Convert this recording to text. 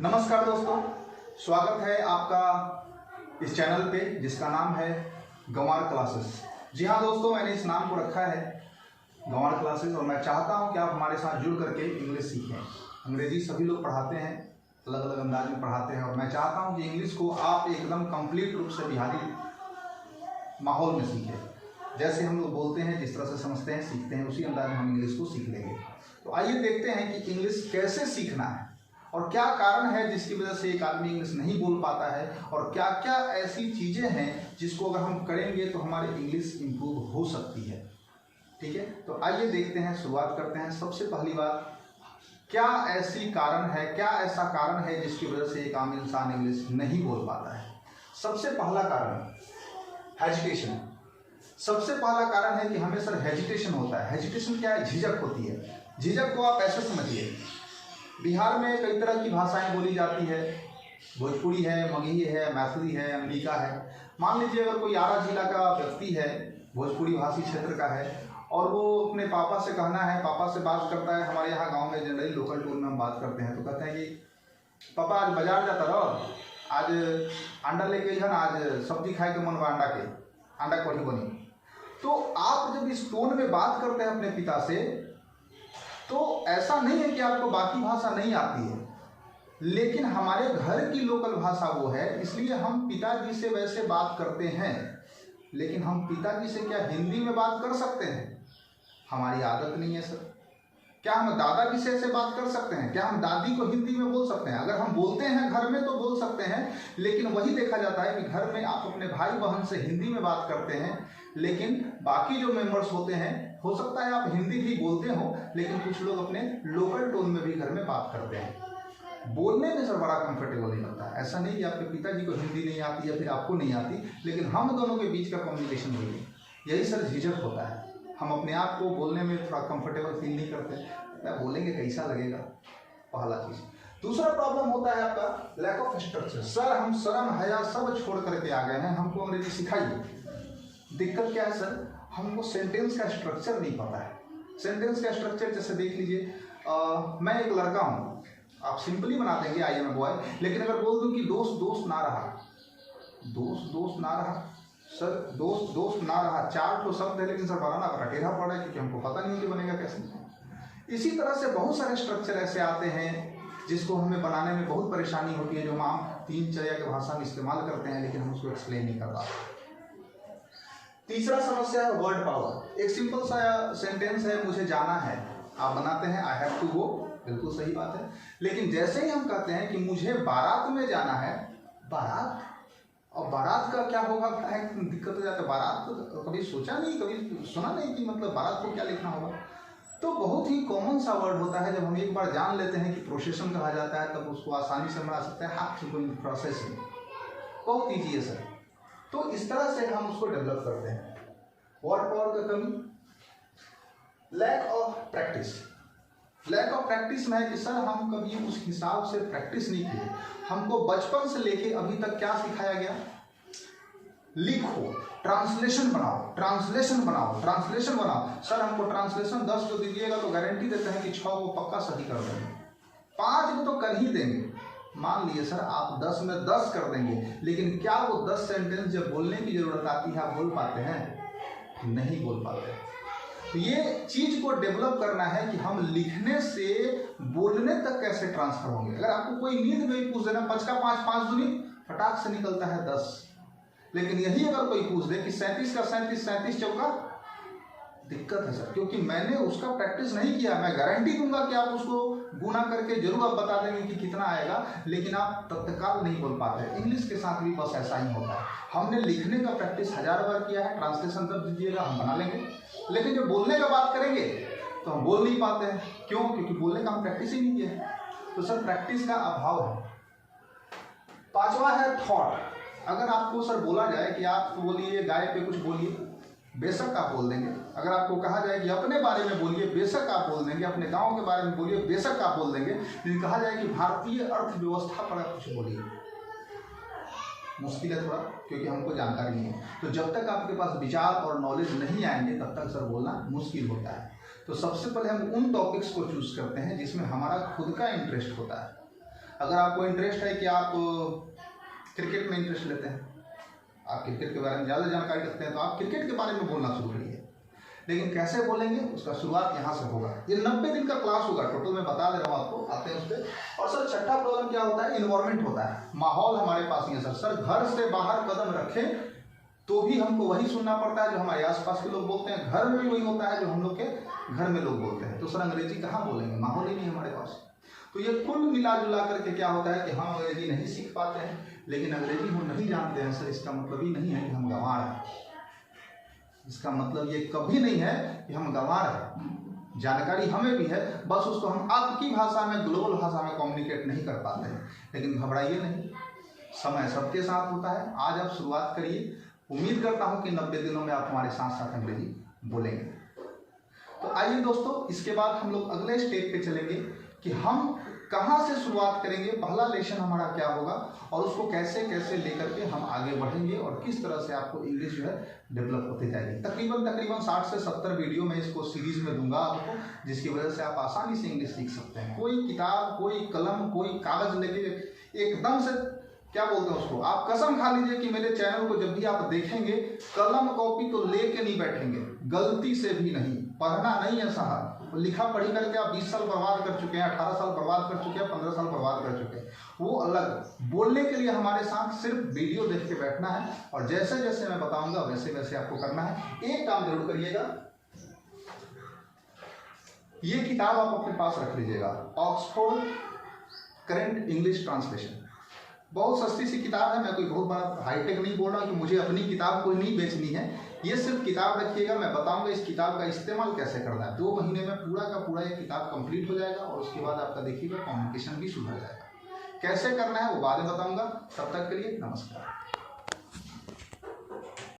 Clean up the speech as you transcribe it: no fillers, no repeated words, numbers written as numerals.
नमस्कार दोस्तों, स्वागत है आपका इस चैनल पे जिसका नाम है गंवार क्लासेस। जी हाँ दोस्तों, मैंने इस नाम को रखा है गंवार क्लासेस और मैं चाहता हूँ कि आप हमारे साथ जुड़ करके इंग्लिश सीखें। अंग्रेजी सभी लोग पढ़ाते हैं, अलग अलग अंदाज में पढ़ाते हैं और मैं चाहता हूँ कि इंग्लिश को आप एकदम कंप्लीट रूप से बिहारी माहौल में सीखें। जैसे हम लोग बोलते हैं, जिस तरह से समझते हैं, सीखते हैं, उसी अंदाज में हम इंग्लिश को सीख लेंगे। तो आइए देखते हैं कि इंग्लिश कैसे सीखना है और क्या कारण है जिसकी वजह से एक आदमी इंग्लिश नहीं बोल पाता है और क्या क्या ऐसी चीज़ें हैं जिसको अगर हम करेंगे तो हमारी इंग्लिश इम्प्रूव हो सकती है। ठीक है, तो आइए देखते हैं, शुरुआत करते हैं। सबसे पहली बात, क्या ऐसा कारण है जिसकी वजह से एक आम इंसान इंग्लिश नहीं बोल पाता है। सबसे पहला कारण हेजिटेशन। सबसे पहला कारण है कि हमें सर हेजिटेशन होता है। हेजिटेशन क्या है? झिझक होती है। झिझक को आप ऐसे समझिए, बिहार में कई तरह की भाषाएं बोली जाती है। भोजपुरी है, मगही है, मैथिली है, अंगिका है। मान लीजिए अगर कोई आरा जिला का व्यक्ति है, भोजपुरी भाषी क्षेत्र का है और वो अपने पापा से कहना है, पापा से बात करता है। हमारे यहाँ गांव में जनरली लोकल टोन में हम बात करते हैं तो कहते हैं कि पापा आज बाजार जाता रहो, आज अंडा लेके जाना, आज सब्जी खाए के मन बा, अंडा कढ़ी बनी। तो आप जब इस टोन में बात करते हैं अपने पिता से, तो ऐसा नहीं है कि आपको बाकी भाषा नहीं आती है, लेकिन हमारे घर की लोकल भाषा वो है, इसलिए हम पिताजी से वैसे बात करते हैं। लेकिन हम पिताजी से क्या हिंदी में बात कर सकते हैं? हमारी आदत नहीं है सर। क्या हम दादाजी से ऐसे बात कर सकते हैं? क्या हम दादी को हिंदी में बोल सकते हैं? अगर हम बोलते हैं घर में तो बोल सकते हैं, लेकिन वही देखा जाता है कि घर में आप अपने भाई बहन से हिंदी में बात करते हैं, लेकिन बाकी जो मेंबर्स होते हैं, हो सकता है आप हिंदी भी बोलते हो, लेकिन कुछ लोग अपने लोकल टोन में भी घर में बात करते हैं। बोलने में सर बड़ा कंफर्टेबल नहीं लगता है। ऐसा नहीं कि आपके पिताजी को हिंदी नहीं आती या फिर आपको नहीं आती, लेकिन हम दोनों के बीच का कम्युनिकेशन वही है। यही सर झिझक होता है। हम अपने आप को बोलने में थोड़ा कंफर्टेबल फील नहीं करते। बोलेंगे कैसा लगेगा, पहला चीज़। दूसरा प्रॉब्लम होता है आपका लैक ऑफ स्ट्रक्चर। सर हम शर्म हया सब छोड़ करके आ गए हैं, हमको अंग्रेजी सिखाइए। दिक्कत क्या है सर? हमको सेंटेंस का स्ट्रक्चर नहीं पता है। सेंटेंस का स्ट्रक्चर जैसे देख लीजिए, मैं एक लड़का हूँ, आप सिंपली बना देंगे आई एम ए बॉय, लेकिन अगर बोल दूँ कि दोस्त दोस्त ना रहा, दोस्त दोस्त ना रहा, सर दोस्त दोस्त ना रहा, चार तो शब्द है लेकिन सर बनाना बड़ा टेढ़ा पड़ रहा है क्योंकि हमको पता नहीं है कि बनेगा कैसे। इसी तरह से बहुत सारे स्ट्रक्चर ऐसे आते हैं जिसको हमें बनाने में बहुत परेशानी होती है, जो हम आम दिनचर्या की भाषा में इस्तेमाल करते हैं, लेकिन हम उसको एक्सप्लेन नहीं कर पाते। तीसरा समस्या है वर्ड पावर। एक सिंपल सा सेंटेंस है, मुझे जाना है, आप बनाते हैं आई हैव टू गो, बिल्कुल सही बात है। लेकिन जैसे ही हम कहते हैं कि मुझे बारात में जाना है, बारात, और बारात का क्या होगा, दिक्कत हो जाता है। बारात को कभी सोचा नहीं, कभी सुना नहीं कि मतलब बारात को क्या लिखना होगा। तो बहुत ही कॉमन सा वर्ड होता है। जब हम एक बार जान लेते हैं कि प्रोसेशन कहा जाता है, तब उसको आसानी से बना सकते हैं, हाथ से प्रोसेसिंग। बहुत ईजी है सर। तो इस तरह से हम उसको डेवलप करते हैं। वर्ड पावर का कमी, lack of practice. Lack of practice में है कि सर हम कभी उस हिसाब से प्रैक्टिस नहीं किए। हमको बचपन से लेके अभी तक क्या सिखाया गया? लिखो, ट्रांसलेशन बनाओ, ट्रांसलेशन बनाओ, ट्रांसलेशन बनाओ। सर हमको ट्रांसलेशन 10 को दीजिएगा तो गारंटी देते हैं कि 6 को पक्का सही कर देंगे, 5 को तो कर ही देंगे। मान लिए सर आप 10 में 10 कर देंगे, लेकिन क्या वो 10 सेंटेंस जब बोलने की जरूरत आती है आप बोल पाते हैं? नहीं बोल पाते। तो ये चीज को डेवलप करना है कि हम लिखने से बोलने तक कैसे ट्रांसफर होंगे। अगर आपको कोई नींद में ही पूछ देना 5 का 5 5 दूनी, फटाक से निकलता है 10। लेकिन यही अगर कोई पूछ दे कि 37 का 37 37 चौका, दिक्कत है सर, क्योंकि मैंने उसका प्रैक्टिस नहीं किया। मैं गारंटी दूंगा कि आप उसको गुना करके जरूर आप बता देंगे कि कितना आएगा, लेकिन आप तत्काल नहीं बोल पाते। इंग्लिश के साथ भी बस ऐसा ही होता है। हमने लिखने का प्रैक्टिस 1000 बार किया है, ट्रांसलेशन तब दीजिएगा हम बना लेंगे, लेकिन जब बोलने का बात करेंगे तो हम बोल नहीं पाते हैं। क्यों? क्योंकि बोलने का हम प्रैक्टिस ही नहीं किया है। तो सर प्रैक्टिस का अभाव है। पांचवा है थॉट। अगर आपको सर बोला जाए कि आप बोलिए गाय पे कुछ बोलिए, बेशक आप बोल देंगे। अगर आपको कहा जाए कि अपने बारे में बोलिए, बेशक आप बोल देंगे। अपने गांव के बारे में बोलिए, बेशक आप बोल देंगे। लेकिन कहा जाए कि भारतीय अर्थव्यवस्था पर आप कुछ बोलिए, मुश्किल है थोड़ा, क्योंकि हमको जानकारी नहीं है। तो जब तक आपके पास विचार और नॉलेज नहीं आएंगे तब तक सर बोलना मुश्किल होता है। तो सबसे पहले हम उन टॉपिक्स को चूज करते हैं जिसमें हमारा खुद का इंटरेस्ट होता है। अगर आपको इंटरेस्ट है कि आप क्रिकेट में इंटरेस्ट लेते हैं, आप क्रिकेट के बारे में ज़्यादा जानकारी रखते हैं, तो आप क्रिकेट के बारे में बोलना शुरू करिए। लेकिन कैसे बोलेंगे उसका शुरुआत यहाँ से होगा। ये 90 दिन का क्लास होगा टोटल, मैं बता दे रहा हूँ आपको, आते हैं उस पर। और सर छठा प्रॉब्लम क्या होता है, इन्वायरमेंट होता है, माहौल हमारे पास नहीं है सर। घर से बाहर कदम रखें तो भी हमको वही सुनना पड़ता है जो हमारे आसपास के लोग बोलते हैं, घर में भी वही होता है जो हम लोग के घर में लोग बोलते हैं। तो सर अंग्रेजी कहाँ बोलेंगे, माहौल ही नहीं हमारे पास। तो ये कुल मिला जुला करके क्या होता है कि हम अंग्रेजी नहीं सीख पाते हैं, लेकिन अंग्रेजी हम नहीं जानते हैं सर, इसका मतलब ही नहीं है कि हम गंवार हैं। इसका मतलब ये कभी नहीं है कि हम गंवार हैं। जानकारी हमें भी है, बस उसको हम आपकी भाषा में, ग्लोबल भाषा में कम्युनिकेट नहीं कर पाते हैं। लेकिन घबराइए नहीं, समय सबके साथ होता है। आज आप शुरुआत करिए, उम्मीद करता हूँ कि 90 दिनों में आप हमारे साथ साथ अंग्रेजी बोलेंगे। तो आइए दोस्तों, इसके बाद हम लोग अगले स्टेप पे चलेंगे कि हम कहाँ से शुरुआत करेंगे, पहला लेसन हमारा क्या होगा और उसको कैसे कैसे लेकर के हम आगे बढ़ेंगे और किस तरह से आपको इंग्लिश जो है डेवलप होती जाएगी। तकरीबन 60 से 70 वीडियो में इसको सीरीज में दूंगा आपको, जिसकी वजह से आप आसानी से इंग्लिश सीख सकते हैं। कोई किताब, कोई कलम, कोई कागज लेके एकदम से क्या बोलते हैं उसको, आप कसम खा लीजिए कि मेरे चैनल को जब भी आप देखेंगे कलम कॉपी तो लेके नहीं बैठेंगे, गलती से भी नहीं। पढ़ना नहीं है साहब, लिखा पढ़ी करके आप 20 साल बर्बाद कर चुके हैं, 18 साल बर्बाद कर चुके हैं, 15 साल बर्बाद कर चुके हैं, वो अलग। बोलने के लिए हमारे साथ सिर्फ वीडियो देख के बैठना है और जैसे जैसे मैं बताऊंगा वैसे वैसे आपको करना है। एक काम जरूर करिएगा, ये किताब आप अपने पास रख लीजिएगा, ऑक्सफोर्ड करेंट इंग्लिश ट्रांसलेशन। बहुत सस्ती सी किताब है, मैं कोई बहुत बड़ा हाईटेक नहीं बोल रहा कि मुझे अपनी किताब कोई नहीं बेचनी है। ये सिर्फ किताब रखिएगा, मैं बताऊंगा इस किताब का इस्तेमाल कैसे करना है। 2 महीने में पूरा का पूरा ये किताब कंप्लीट हो जाएगा और उसके बाद आपका देखिएगा कम्युनिकेशन भी सुधर जाएगा। कैसे करना है वो बाद में बताऊंगा। तब तक के लिए नमस्कार।